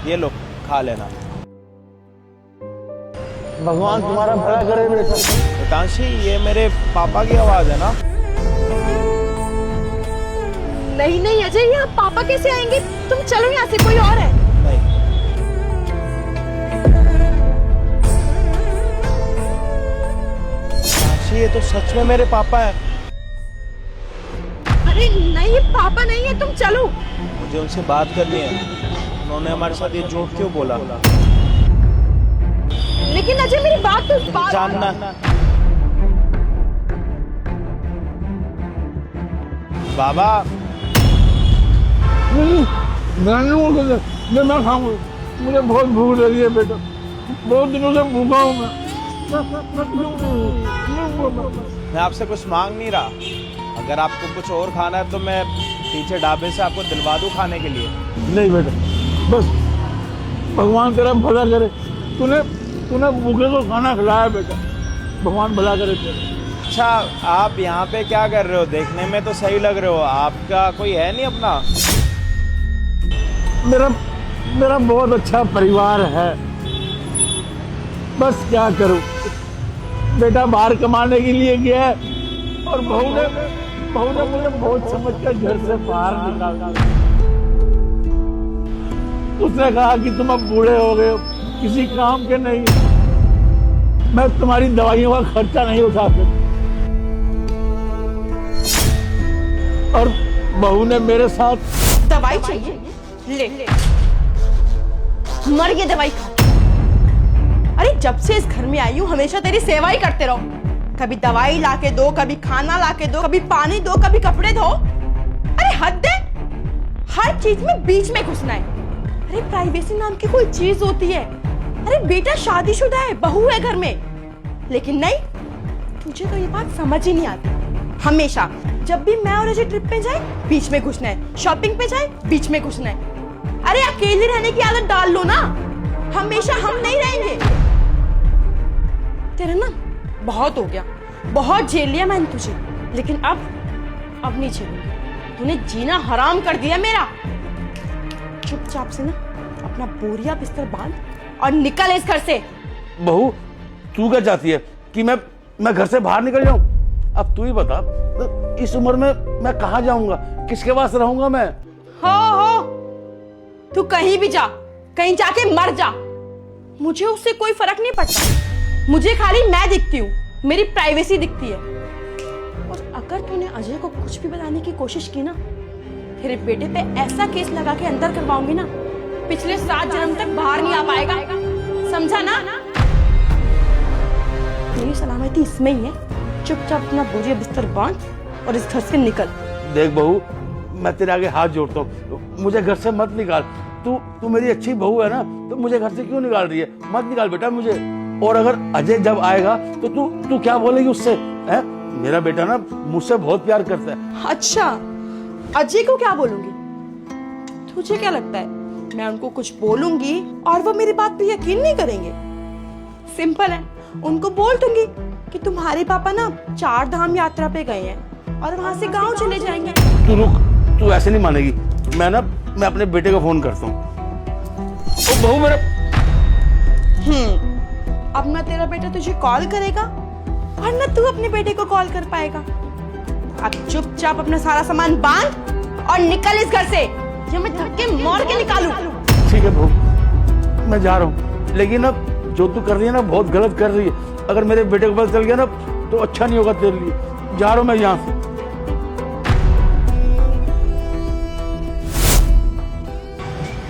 ये लो खा लेना। भगवान तुम्हारा भला करे बेटा। हितांशी ये मेरे पापा की आवाज है ना? नहीं नहीं अजय, यहाँ पापा कैसे आएंगे? तुम चलो यहाँ से, कोई और है। नहीं। हितांशी ये तो सच में मेरे पापा है। अरे नहीं, ये पापा नहीं है, तुम चलो। मुझे उनसे बात करनी है। उन्होंने हमारे साथ ये झूठ क्यों बोला? लेकिन अजय मेरी बात तो जानना। बाबा मैं खाऊंगा, मुझे बहुत भूख लगी है बेटा, बहुत दिनों से भूखा हूँ मैं। मैं आपसे कुछ मांग नहीं रहा। अगर आपको कुछ और खाना है तो मैं पीछे ढाबे से आपको दिलवा दूं खाने के लिए। नहीं बेटा, बस भगवान तेरा भला करे। तूने भूखे को खाना खिलाया बेटा, भगवान भला करे तेरा। अच्छा आप यहाँ पे क्या कर रहे हो? देखने में तो सही लग रहे हो। आपका कोई है नहीं अपना? मेरा बहुत अच्छा परिवार है। बस क्या करूं, बेटा बाहर कमाने के लिए गया है और बहू ने मुझे बहुत समझकर घर से बाहर निकाला। उसने कहा कि तुम अब बूढ़े हो गए हो, किसी काम के नहीं, मैं तुम्हारी दवाइयों का खर्चा नहीं उठा सकता। और बहू ने मेरे साथ दवाई चाहिए, ले मर गए दवाई खा। अरे जब से इस घर में आई हूँ हमेशा तेरी सेवा ही करते रहो। कभी दवाई लाके दो, कभी खाना लाके दो, कभी पानी दो, कभी कपड़े धो। अरे हद है, हर चीज में बीच में घुसना है। अरे प्राइवेसी नाम की कोई चीज होती है। अरे बेटा शादीशुदा है, बहू है घर में, लेकिन नहीं, तुझे तो ये बात समझ ही नहीं आती। हमेशा जब भी मैं और अजय ट्रिप पे जाए बीच में घुसना है, शॉपिंग पे जाए बीच में घुसना है। अरे अकेले रहने की आदत डाल लो ना, हमेशा हम नहीं रहेंगे। तेरा ना बहुत हो गया, बहुत झेल लिया मैंने तुझे, लेकिन अब नहीं झेलूंगी। तूने जीना हराम कर दिया मेरा। चुपचाप से ना अपना बोरिया बिस्तर बांध और निकल इस घर से। बहू तू क्या चाहती है कि मैं घर से बाहर निकल जाऊं? अब तू ही बता, इस उम्र में मैं कहाँ जाऊंगा, किसके पास रहूंगा मैं? हो तू कहीं भी जा, कहीं जाके मर जा, मुझे उससे कोई फर्क नहीं पड़ता। मुझे खाली मैं दिखती हूँ, मेरी प्राइवेसी दिखती है। और अगर तूने अजय को कुछ भी बताने की कोशिश की ना, तेरे बेटे पे ऐसा केस लगा के अंदर करवाऊंगी ना, पिछले 7 जन्म तक बाहर नहीं आ पाएगा, समझा ना? मेरी सलामती इसमें ही है। चुपचाप अपना बोरिया बिस्तर बांध और इस घर से निकल। देख बहू, मैं तेरे आगे हाथ जोड़ता हूँ, मुझे घर से मत निकाल। तू मेरी अच्छी बहू है ना, तो मुझे घर से क्यों निकाल रही है? मत निकाल बेटा मुझे। और अगर अजय जब आएगा तो तू क्या बोलेगी उससे? है मेरा बेटा ना मुझसे बहुत प्यार करता है। अच्छा, अजय को क्या बोलूंगी? तुझे क्या लगता है मैं उनको कुछ बोलूंगी और वो मेरी बात पे यकीन नहीं करेंगे? सिंपल है, उनको बोल दूंगी कि तुम्हारे पापा ना 4 धाम यात्रा पे गए हैं और वहां से गांव चले जाएंगे। तू रुक, तू ऐसे नहीं मानेगी। मैं अपने बेटे को फोन करता हूँ। ओ बहू मेरा। अब ना तेरा बेटा तुझे कॉल करेगा और ना तू अपने बेटे को कॉल कर पाएगा। अब चुपचाप अपना सारा सामान बांध और निकल इस घर से, या मैं धक्के मार के निकालूं। ठीक है बहू, मैं जा रहा हूँ, लेकिन अब जो तू कर रही है ना बहुत गलत कर रही है। अगर मेरे बेटे को पता चल गया ना तो अच्छा नहीं होगा तेरे लिए। जा रहा हूँ मैं यहाँ से।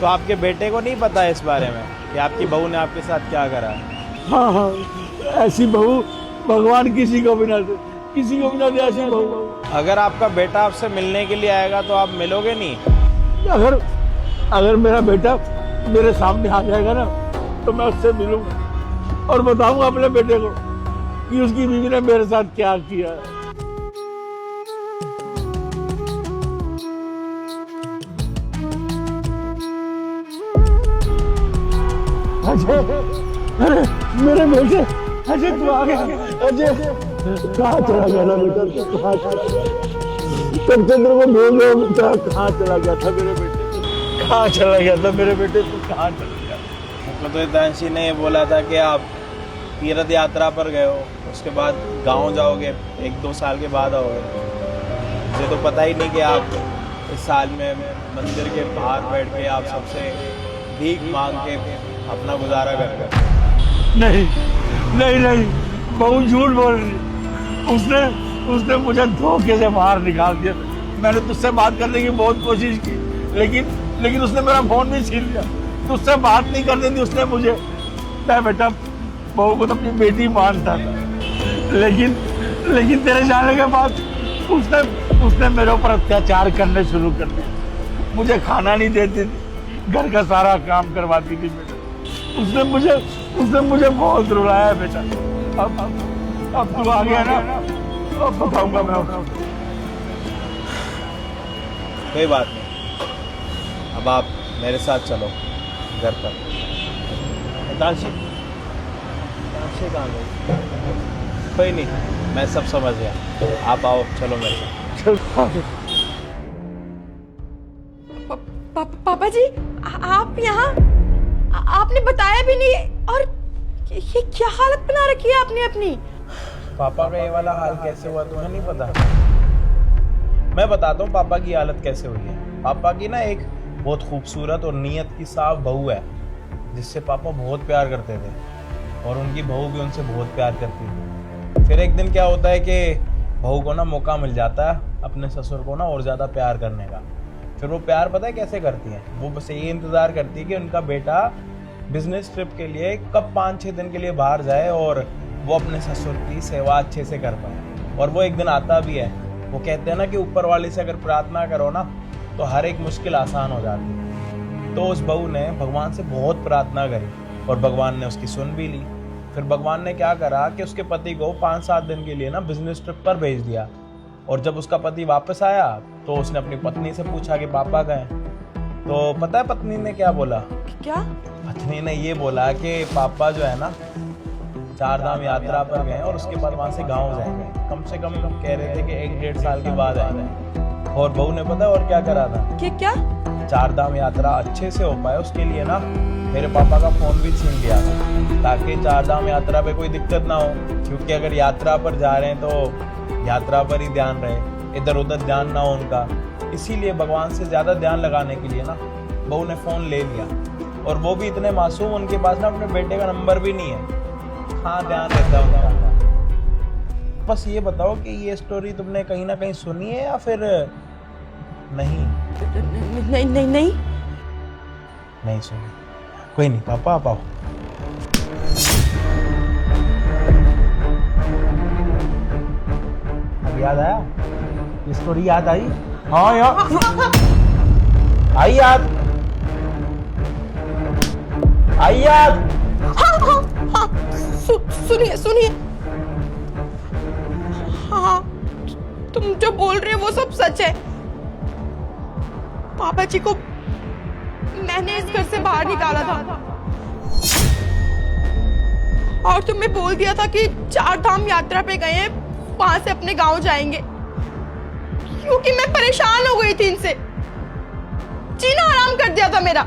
तो आपके बेटे को नहीं पता है इस बारे में कि आपकी बहू ने आपके साथ क्या करा? हाँ, ऐसी बहू भगवान किसी को भी ना दे, किसी को भी ना दे ऐसी बहू। अगर आपका बेटा आपसे मिलने के लिए आएगा तो आप मिलोगे नहीं? अगर मेरा बेटा मेरे सामने आ जाएगा ना तो मैं उससे मिलूंगा और बताऊंगा अपने बेटे को कि उसकी बीवी ने मेरे साथ क्या किया है। अजय, अरे मेरे बेटे, अजय तू आ गया। अजय कहाँ चला गया ना बेटा, तू कहाँ चला गया? तब चंद्र को ढूंढ रहा था, कहाँ चला गया था मेरे बेटे? कहाँ चला गया था मेरे बेटे, तू कहाँ चला गया? मतलब तो हितांशी ने बोला था कि आप तीर्थ यात्रा पर गए हो, उसके बाद गांव जाओगे, 1-2 साल के बाद आओगे। मुझे तो पता ही नहीं कि आप इस साल में मंदिर के बाहर बैठ के आप सबसे भीख मांग के अपना गुजारा कर रहे हो। नहीं नहीं नहीं, बहू झूठ बोल रही। उसने मुझे धोखे से बाहर निकाल दिया। मैंने तुझसे बात करने की बहुत कोशिश की, लेकिन उसने मेरा फोन भी छीन लिया। तुझसे बात नहीं करने दी उसने मुझे। मैं बेटा बहू को तो अपनी बेटी मानता था, लेकिन तेरे जाने के बाद उसने मेरे ऊपर अत्याचार करने शुरू कर दिया। मुझे खाना नहीं देती थी, घर का सारा काम करवाती थी बेटा। उसने मुझे बहुत रुलाया बेटा। अब तू आ गया ना, अब बताऊंगा मैं उसको। कोई बात नहीं, अब आप मेरे साथ चलो घर पर। हितांशी कहाँ गई? कोई नहीं, मैं सब समझ गया। आप आओ, चलो मेरे साथ। पापा जी, आप यहाँ? आपने बताया भी नहीं, और ये क्या हालत बना रखी है आपने अपनी? पापा का ये वाला हाल कैसे हुआ तुम्हें नहीं पता? मैं बताता हूँ पापा की हालत कैसे हुई है। पापा की ना एक बहुत खूबसूरत और नीयत की साफ बहू है, जिससे पापा बहुत प्यार करते थे, और उनकी बहू भी उनसे बहुत प्यार करती थी। फिर एक दिन क्या होता है कि बहू को ना मौका मिल जाता है अपने ससुर को ना और ज़्यादा प्यार करने का। फिर वो प्यार पता है कैसे करती है? वो बस ये इंतज़ार करती है कि उनका बेटा बिजनेस ट्रिप के लिए कब 5-6 दिन के लिए बाहर जाए और वो अपने ससुर की सेवा अच्छे से कर पाए। और वो एक दिन आता भी है। वो कहते हैं ना कि ऊपर वाले से अगर प्रार्थना करो ना तो हर एक मुश्किल आसान हो जाती है। तो उस बहू ने भगवान से बहुत प्रार्थना करी और भगवान ने उसकी सुन भी ली। फिर भगवान ने क्या करा कि उसके पति को 5-7 दिन के लिए ना बिजनेस ट्रिप पर भेज दिया। और जब उसका पति वापस आया तो उसने अपनी पत्नी से पूछा कि पापा गए? तो पता है पत्नी ने क्या बोला? क्या? पत्नी ने ये बोला कि पापा जो है ना 4 धाम यात्रा पर गए और उसके बाद वहां से गांव जाएंगे। कम से कम कह रहे थे कि 1-1.5 साल के बाद आएंगे। और बहू ने पता और क्या करा था? क्या? 4 धाम यात्रा अच्छे से हो पाए उसके लिए ना मेरे पापा का फोन भी छीन लिया था, ताकि 4 धाम यात्रा पे कोई दिक्कत ना हो। क्योंकि अगर यात्रा पर जा रहे हैं तो यात्रा पर ही ध्यान रहे, इधर उधर ध्यान ना हो उनका। इसीलिए भगवान से ज्यादा ध्यान लगाने के लिए ना बहू ने फोन ले लिया। और वो भी इतने मासूम, उनके पास ना अपने बेटे का नंबर भी नहीं है। हाँ, ध्यान रहता है उनका। बस ये बताओ कि ये स्टोरी तुमने कहीं ना कहीं सुनी है या फिर नहीं? नहीं सुनी। कोई नहीं, पापा आप आओ। याद आया? ये स्टोरी याद आई? हाँ यार, आई याद, आई याद। हाँ, सुनिए। हाँ, तुम जो बोल रहे हो वो सब सच है। पापा जी को मैंने इस घर से बाहर निकाला था और तुम्हें बोल दिया था कि 4 धाम यात्रा पे गए हैं, वहां से अपने गांव जाएंगे। क्योंकि मैं परेशान हो गई थी इनसे, जीना आराम कर दिया था मेरा।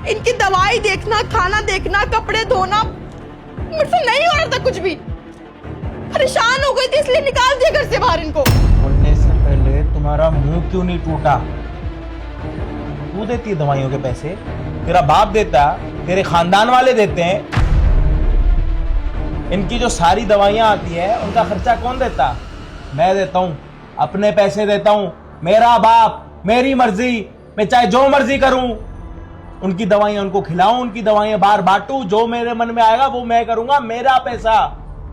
इनकी दवाई देखना, खाना देखना, कपड़े धोना, मुझसे नहीं हो रहा था कुछ भी। परेशान हो गई थी, इसलिए निकाल दिया घर से बाहर इनको। बोलने से पहले तुम्हारा मुंह क्यों नहीं टूटा? तू देती है दवाइयों के पैसे? तेरा बाप देता? तेरे खानदान वाले देते हैं? इनकी जो सारी दवाइयां आती है उनका खर्चा कौन देता? मैं देता हूं, अपने पैसे देता हूं। मेरा बाप, मेरी मर्जी, मैं चाहे जो मर्जी करूं। उनकी दवाइयां उनको खिलाऊं, उनकी दवाइयां बाहर बांटूं, जो मेरे मन में आएगा वो मैं करूंगा। मेरा पैसा,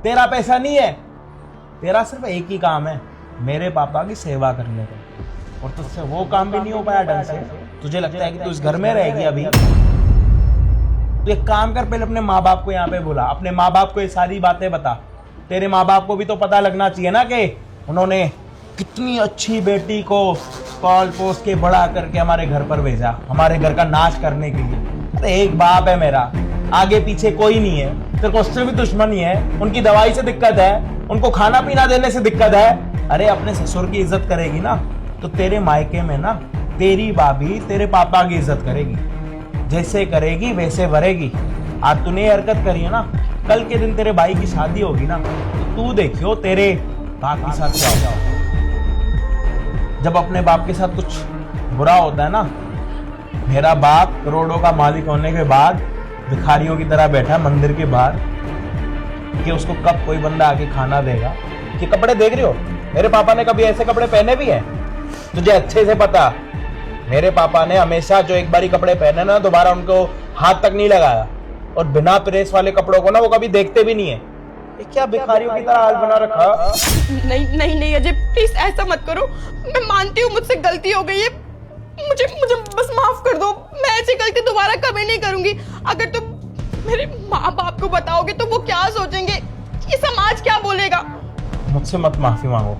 तेरा पैसा नहीं है। तेरा सिर्फ एक ही काम है, मेरे पापा की सेवा करने का, और तुझसे वो काम भी नहीं हो पाया ढंग से। तुझे लगता है कि तू इस घर में रहेगी अभी? तो एक काम कर, पहले अपने माँ बाप को यहाँ पे बुला, अपने माँ बाप को ये सारी बातें बता। तेरे माँ बाप को भी तो पता लगना चाहिए ना कि उन्होंने कितनी अच्छी बेटी को पाल पोस के बड़ा करके हमारे घर पर भेजा, हमारे घर का नाश करने के लिए। अरे एक बाप है मेरा, आगे पीछे कोई नहीं है। तेरे को उससे भी दुश्मनी है, उनकी दवाई से दिक्कत है, उनको खाना पीना देने से दिक्कत है। अरे अपने ससुर की इज्जत करेगी ना तो तेरे मायके में ना तेरी भाभी तेरे पापा की इज्जत करेगी, जैसे करेगी वैसे भरेगी। आज तूने ये हरकत करी है ना, कल के दिन तेरे भाई की शादी होगी ना, तो तू देखियो तेरे बाप के साथ क्या होगा। जब अपने बाप के साथ कुछ बुरा होता है ना, मेरा बाप करोड़ों का मालिक होने के बाद भिखारियों की तरह बैठा है मंदिर के बाहर कि उसको कब कोई बंदा आके खाना देगा। कि कपड़े देख रहे हो, मेरे पापा ने कभी ऐसे कपड़े पहने भी हैं? तुझे अच्छे से पता, मेरे पापा ने हमेशा जो एक बारी कपड़े पहने ना, दोबारा उनको हाथ तक नहीं लगाया। और बिना प्रेस वाले कपड़ों को ना वो कभी देखते भी नहीं है। ये क्या भिखारियों की तरह हाल बना रखा। नहीं नहीं नहीं अजय, प्लीज ऐसा मत करो। मैं मानती हूँ मुझसे गलती हो गई है, मुझे मुझे बस माफ कर दो। मैं ऐसी गलती दोबारा कभी नहीं करूंगी। अगर तुम मेरे माँ बाप को बताओगे तो वो क्या सोचेंगे, ये समाज क्या बोलेगा। मुझसे मत माफी मांगो।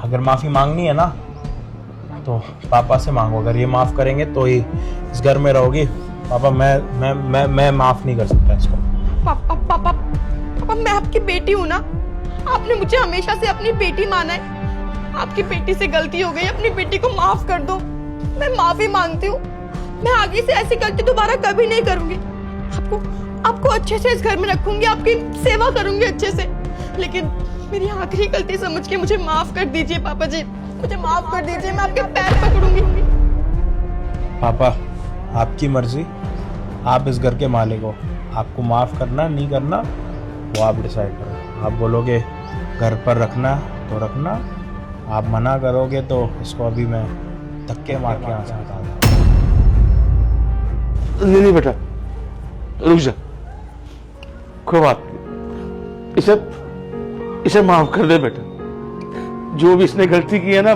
अगर माफी मांगनी है ना तो पापा से मांगो। अगर ये माफ करेंगे तो ही इस घर में रहोगी। पापा मैं माफ नहीं कर सकता इसको। पापा पापा पापा, मैं आपकी बेटी हूँ ना। आपने मुझे हमेशा से अपनी बेटी माना है। आपकी बेटी से गलती हो गई, अपनी बेटी को माफ कर दो। मैं माफी मांगती हूँ। मैं आगे से ऐसी गलती दोबारा कभी नहीं करूंगी। आपको अच्छे से इस घर में रखूंगी, आपकी सेवा करूंगी अच्छे से। लेकिन मेरी आखिरी गलती समझ के मुझे माफ कर दीजिए पापा जी, मुझे माफ कर दीजिए। मैं आपके पैर पकड़ूंगी। पापा आपकी मर्जी, आप इस घर के मालिक हो। आपको माफ करना नहीं करना वो आप डिसाइड करो। आप बोलोगे घर पर रखना तो रखना, आप मना करोगे तो इसको अभी मैं धक्के मार के यहाँ से हटा दूंगा। नहीं बेटा, रुक जा, कोई बात नहीं। इसे माफ कर दे बेटा। जो भी इसने गलती की है ना,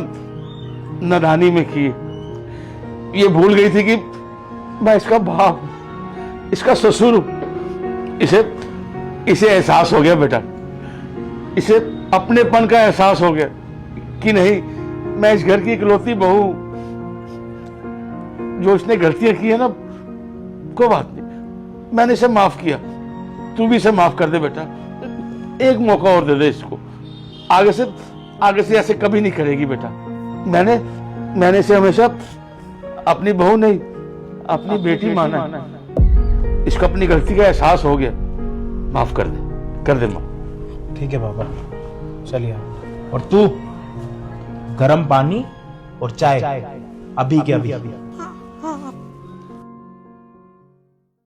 नादानी में की है। ये भूल गई थी कि मैं इसका बाप, इसका ससुर हूं। इसे एहसास हो गया बेटा, इसे अपनेपन का एहसास हो गया कि नहीं, मैं इस घर की इकलौती बहू। जो इसने गलतियां की है ना, कोई बात नहीं, मैंने इसे माफ किया। तू भी इसे माफ कर दे बेटा। एक मौका और दे दे इसको। आगे से ऐसे कभी नहीं करेगी बेटा। मैंने इसे हमेशा अपनी बहू नहीं, अपनी बेटी माना है। इसको अपनी गलती का एहसास हो गया। माफ कर दे माँ। ठीक है पापा, चलिए। और तू गरम पानी और चाय अभी के अभी